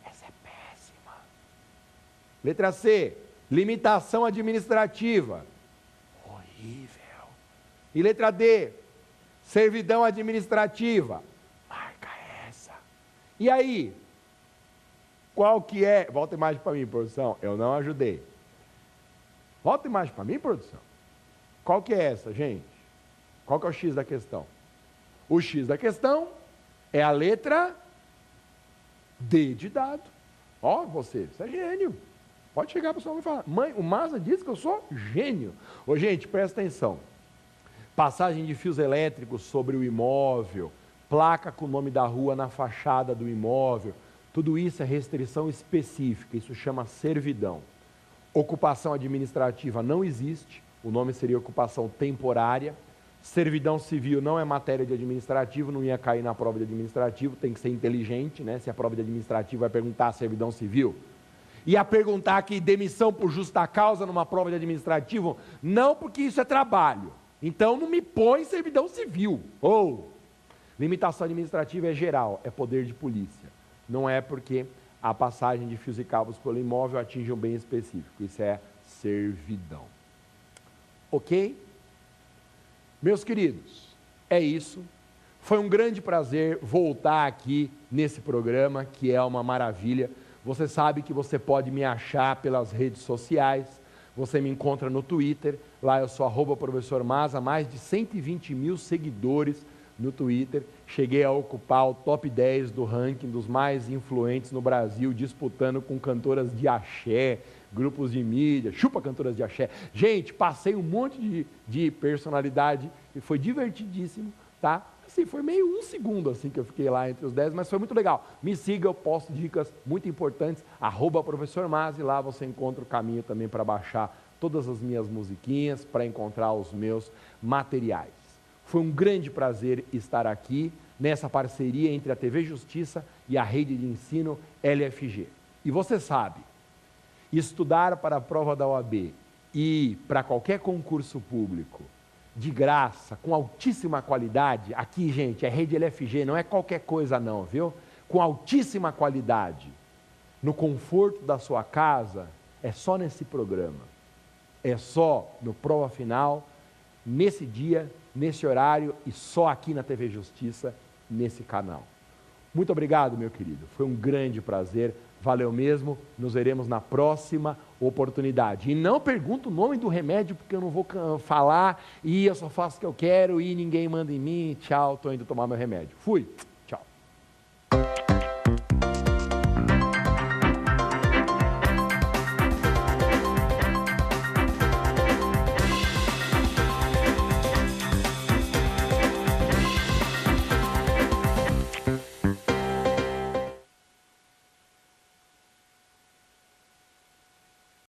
Essa é péssima. Letra C. Limitação administrativa. Horrível. E letra D. Servidão administrativa. Marca essa. E aí? Qual que é? Volta a imagem para mim, produção. Eu não ajudei. Volta a imagem para mim, produção. Qual que é essa, gente? Qual que é o X da questão? O X da questão é a letra D de dado. Ó, você é gênio. Pode chegar para o pessoal e falar, mãe, o Maza disse que eu sou gênio. Ô, gente, presta atenção. Passagem de fios elétricos sobre o imóvel, placa com o nome da rua na fachada do imóvel, tudo isso é restrição específica, isso chama servidão. Ocupação administrativa não existe, o nome seria ocupação temporária. Servidão civil não é matéria de administrativo, não ia cair na prova de administrativo, tem que ser inteligente, né? Se a prova de administrativo vai perguntar servidão civil. Ia perguntar que demissão por justa causa numa prova de administrativo, não, porque isso é trabalho. Então não me põe servidão civil. Ou limitação administrativa é geral, é poder de polícia. Não é porque a passagem de fios e cabos pelo imóvel atinge um bem específico. Isso é servidão. Ok? Meus queridos, é isso. Foi um grande prazer voltar aqui nesse programa, que é uma maravilha. Você sabe que você pode me achar pelas redes sociais. Você me encontra no Twitter. Lá eu sou @professor Maza, mais de 120 mil seguidores no Twitter. Cheguei a ocupar o top 10 do ranking dos mais influentes no Brasil, disputando com cantoras de axé, grupos de mídia, chupa cantoras de axé. Gente, passei um monte de personalidade e foi divertidíssimo, tá? Assim, foi meio um segundo assim que eu fiquei lá entre os 10, mas foi muito legal. Me siga, eu posto dicas muito importantes, @professor Maza, e lá você encontra o caminho também para baixar todas as minhas musiquinhas, para encontrar os meus materiais. Foi um grande prazer estar aqui nessa parceria entre a TV Justiça e a rede de ensino LFG. E você sabe, estudar para a prova da OAB e para qualquer concurso público, de graça, com altíssima qualidade, aqui, gente, é rede LFG, não é qualquer coisa não, viu? Com altíssima qualidade, no conforto da sua casa, é só nesse programa. É só no Prova Final, nesse dia, nesse horário e só aqui na TV Justiça, nesse canal. Muito obrigado, meu querido. Foi um grande prazer. Valeu mesmo. Nos veremos na próxima oportunidade. E não pergunta o nome do remédio, porque eu não vou falar e eu só faço o que eu quero e ninguém manda em mim. Tchau, estou indo tomar meu remédio. Fui.